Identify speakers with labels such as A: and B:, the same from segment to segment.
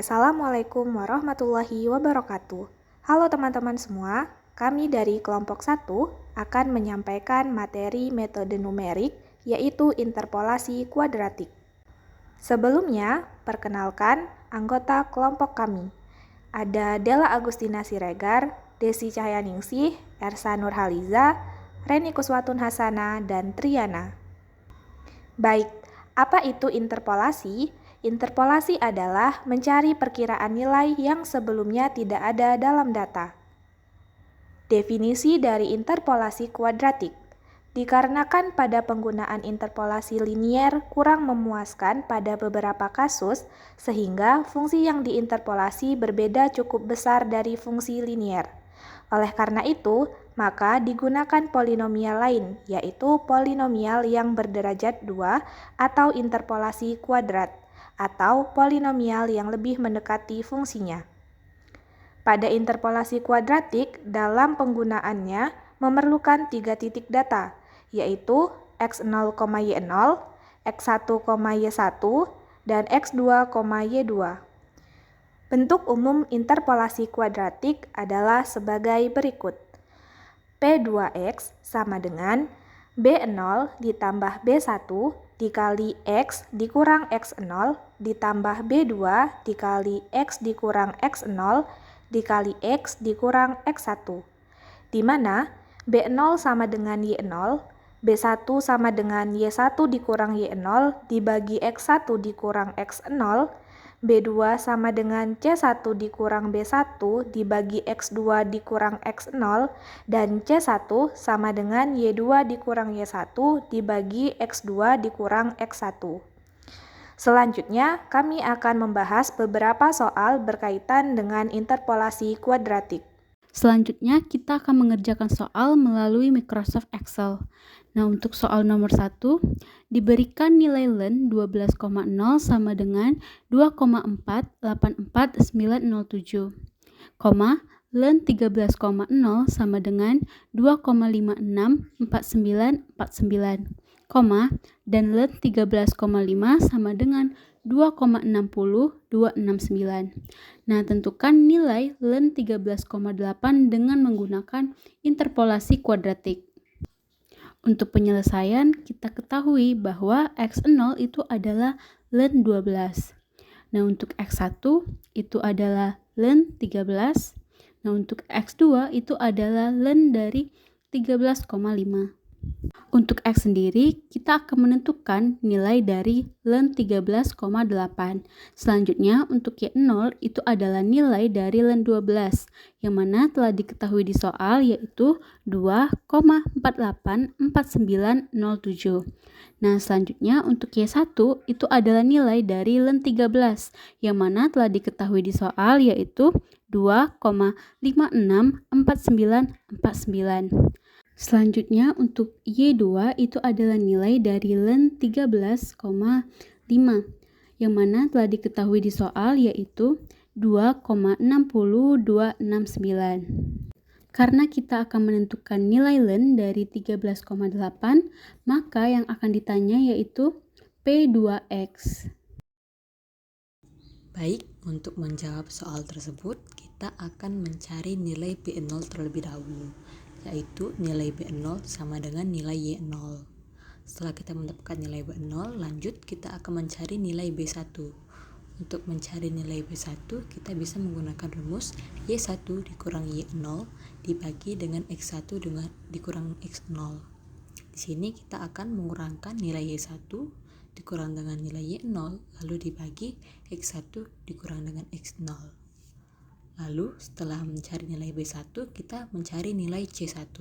A: Assalamualaikum warahmatullahi wabarakatuh. Halo teman-teman semua, kami dari kelompok 1 akan menyampaikan materi metode numerik yaitu interpolasi kuadratik. Sebelumnya, perkenalkan anggota kelompok kami. Ada Della Agustina Siregar, Desi Cahyaningsih, Ersa Nurhaliza, Reni Kuswatun Hasana, dan Triana. Baik, apa itu interpolasi? Interpolasi adalah mencari perkiraan nilai yang sebelumnya tidak ada dalam data. Definisi dari interpolasi kuadratik. Dikarenakan pada penggunaan interpolasi linier kurang memuaskan pada beberapa kasus, sehingga fungsi yang diinterpolasi berbeda cukup besar dari fungsi linier. Oleh karena itu, maka digunakan polinomial lain, yaitu polinomial yang berderajat 2 atau interpolasi kuadrat, atau polinomial yang lebih mendekati fungsinya. Pada interpolasi kuadratik, dalam penggunaannya memerlukan 3 titik data, yaitu x0, y0, x1, y1, dan x2, y2. Bentuk umum interpolasi kuadratik adalah sebagai berikut. P2x sama dengan B0 ditambah B1 dikali X dikurang X0 ditambah B2 dikali X dikurang X0 dikali X dikurang X1, di mana B0 sama dengan Y0, B1 sama dengan Y1 dikurang Y0 dibagi X1 dikurang X0, B2 sama dengan C1 dikurang B1 dibagi X2 dikurang X0, dan C1 sama dengan Y2 dikurang Y1 dibagi X2 dikurang X1. Selanjutnya, kami akan membahas beberapa soal berkaitan dengan interpolasi kuadratik.
B: Selanjutnya, kita akan mengerjakan soal melalui Microsoft Excel. Nah, untuk soal nomor 1, diberikan nilai len 12,0 sama dengan 2,484907, len 13,0 sama dengan 2,564949, dan len 13,5 sama dengan 2,60269. Nah, tentukan nilai len 13,8 dengan menggunakan interpolasi kuadratik. Untuk penyelesaian, kita ketahui bahwa x0 itu adalah len 12. Nah, untuk x1 itu adalah len 13. Nah, untuk x2 itu adalah len dari 13,5. Untuk X sendiri, kita akan menentukan nilai dari len 13,8. Selanjutnya, untuk Y0 itu adalah nilai dari len 12, yang mana telah diketahui di soal yaitu 2,484907. Nah, selanjutnya untuk Y1 itu adalah nilai dari len 13, yang mana telah diketahui di soal yaitu 2,564949. Selanjutnya untuk Y2 itu adalah nilai dari len 13,5 yang mana telah diketahui di soal yaitu 2,60269. Karena kita akan menentukan nilai len dari 13,8, maka yang akan ditanya yaitu P2X.
C: Baik, untuk menjawab soal tersebut, kita akan mencari nilai B0 terlebih dahulu, yaitu nilai B0 sama dengan nilai Y0. Setelah kita mendapatkan nilai B0, lanjut kita akan mencari nilai B1. Untuk mencari nilai B1, kita bisa menggunakan rumus Y1 dikurang Y0 dibagi dengan X1 dikurang X0. Di sini kita akan mengurangkan nilai Y1 dikurang dengan nilai Y0, lalu dibagi X1 dikurang dengan X0. Lalu setelah mencari nilai B1, kita mencari nilai C1.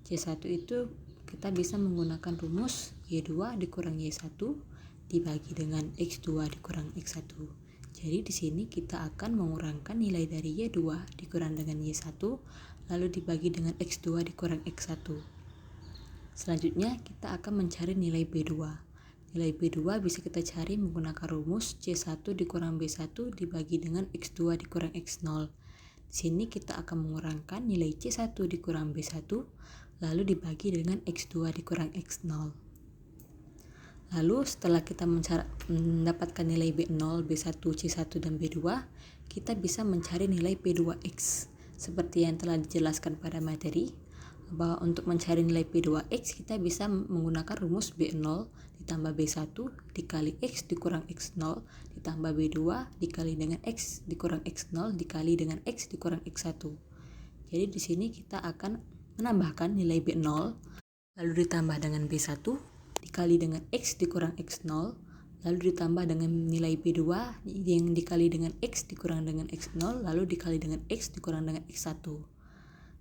C: C1 itu kita bisa menggunakan rumus Y2 dikurang Y1 dibagi dengan X2 dikurang X1. Jadi di sini kita akan mengurangkan nilai dari Y2 dikurang dengan Y1 lalu dibagi dengan X2 dikurang X1. Selanjutnya kita akan mencari nilai B2. Nilai B2 bisa kita cari menggunakan rumus C1 dikurang B1 dibagi dengan X2 dikurang X0. Di sini kita akan mengurangkan nilai C1 dikurang B1 lalu dibagi dengan X2 dikurang X0. Lalu setelah kita mendapatkan nilai B0, B1, C1, dan B2, kita bisa mencari nilai P2X. Seperti yang telah dijelaskan pada materi, bahwa untuk mencari nilai P2X kita bisa menggunakan rumus B0 ditambah B1 dikali X dikurang X0 ditambah B2 dikali dengan X dikurang X0 dikali dengan X dikurang X1. Jadi di sini kita akan menambahkan nilai B0 lalu ditambah dengan B1 dikali dengan X dikurang X0 lalu ditambah dengan nilai B2 yang dikali dengan X dikurang dengan X0 lalu dikali dengan X dikurang dengan X1,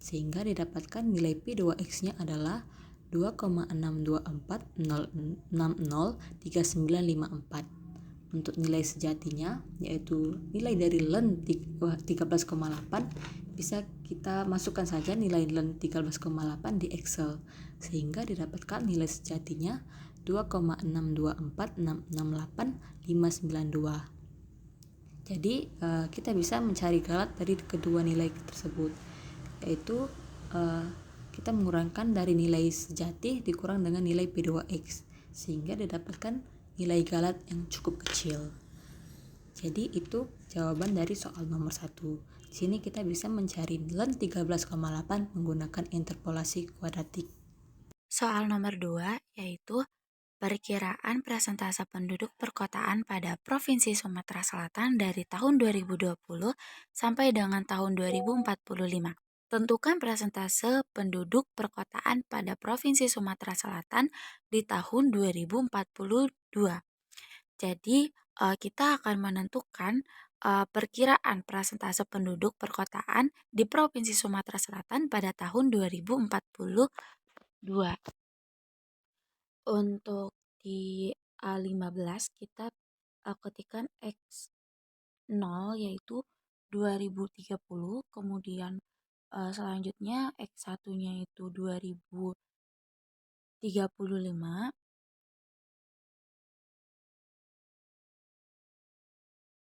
C: sehingga didapatkan nilai P2X-nya adalah 2,624603954. Untuk nilai sejatinya, yaitu nilai dari LEN 13,8, bisa kita masukkan saja nilai LEN 13,8 di Excel, sehingga didapatkan nilai sejatinya 2,624668592. Jadi kita bisa mencari galat dari kedua nilai tersebut, yaitu kita mengurangkan dari nilai sejati dikurang dengan nilai P2X, sehingga didapatkan nilai galat yang cukup kecil. Jadi itu jawaban dari soal nomor 1. Di sini kita bisa mencari LEN 13,8 menggunakan interpolasi kuadratik.
D: Soal nomor 2 yaitu perkiraan persentase penduduk perkotaan pada Provinsi Sumatera Selatan dari tahun 2020 sampai dengan tahun 2045. Tentukan persentase penduduk perkotaan pada Provinsi Sumatera Selatan di tahun 2042. Jadi, kita akan menentukan perkiraan persentase penduduk perkotaan di Provinsi Sumatera Selatan pada tahun 2042. Untuk di A15 kita ketikkan X0 yaitu 2030, kemudian selanjutnya X1-nya itu 2035,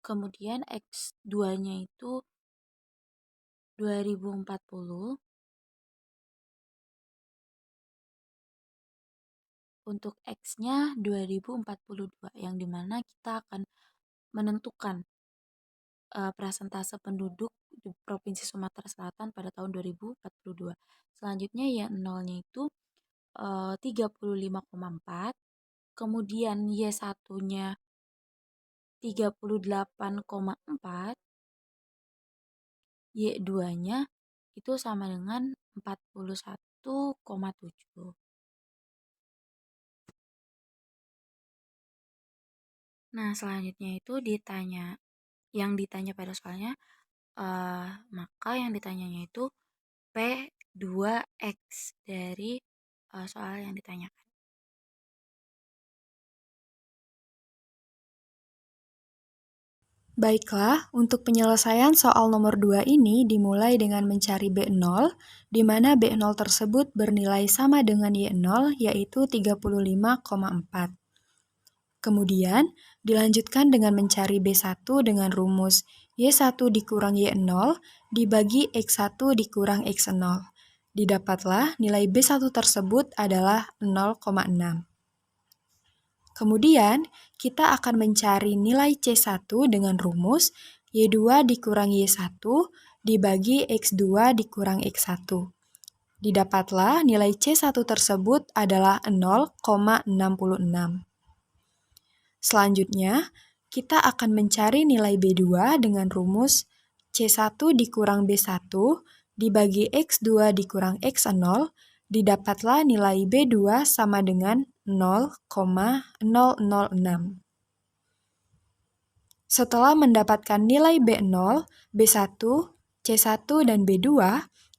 D: kemudian X2-nya itu 2040, untuk X-nya 2042, yang dimana kita akan menentukan persentase penduduk di Provinsi Sumatera Selatan pada tahun 2042. Selanjutnya ya nolnya itu 35,4, kemudian Y1-nya 38,4, Y2-nya itu sama dengan 41,7. Nah, selanjutnya itu yang ditanya pada soalnya, maka yang ditanyanya itu P2X dari soal yang ditanyakan.
E: Baiklah, untuk penyelesaian soal nomor 2 ini dimulai dengan mencari B0, di mana B0 tersebut bernilai sama dengan Y0, yaitu 35,4. Kemudian, dilanjutkan dengan mencari B1 dengan rumus Y1 dikurang Y0 dibagi X1 dikurang X0. Didapatlah nilai B1 tersebut adalah 0,6. Kemudian, kita akan mencari nilai C1 dengan rumus Y2 dikurang Y1 dibagi X2 dikurang X1. Didapatlah nilai C1 tersebut adalah 0,66. Selanjutnya, kita akan mencari nilai B2 dengan rumus C1 dikurang B1 dibagi X2 dikurang X0, didapatlah nilai B2 sama dengan 0,006. Setelah mendapatkan nilai B0, B1, C1, dan B2,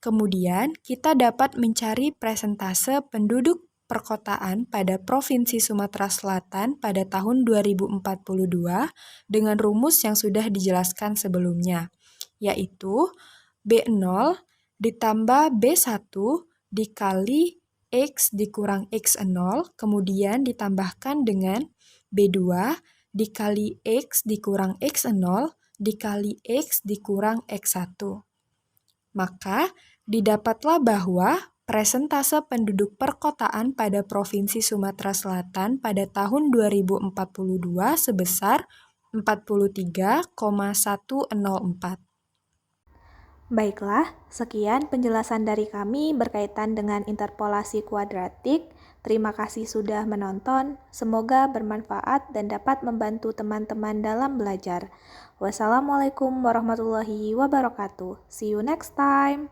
E: kemudian kita dapat mencari persentase penduduk perkotaan pada Provinsi Sumatera Selatan pada tahun 2042 dengan rumus yang sudah dijelaskan sebelumnya, yaitu B0 ditambah B1 dikali X dikurang X0, kemudian ditambahkan dengan B2 dikali X dikurang X0 dikali X dikurang X1. Maka, didapatlah bahwa Presentase penduduk perkotaan pada Provinsi Sumatera Selatan pada tahun 2042 sebesar 43,104.
A: Baiklah, sekian penjelasan dari kami berkaitan dengan interpolasi kuadratik. Terima kasih sudah menonton. Semoga bermanfaat dan dapat membantu teman-teman dalam belajar. Wassalamualaikum warahmatullahi wabarakatuh. See you next time.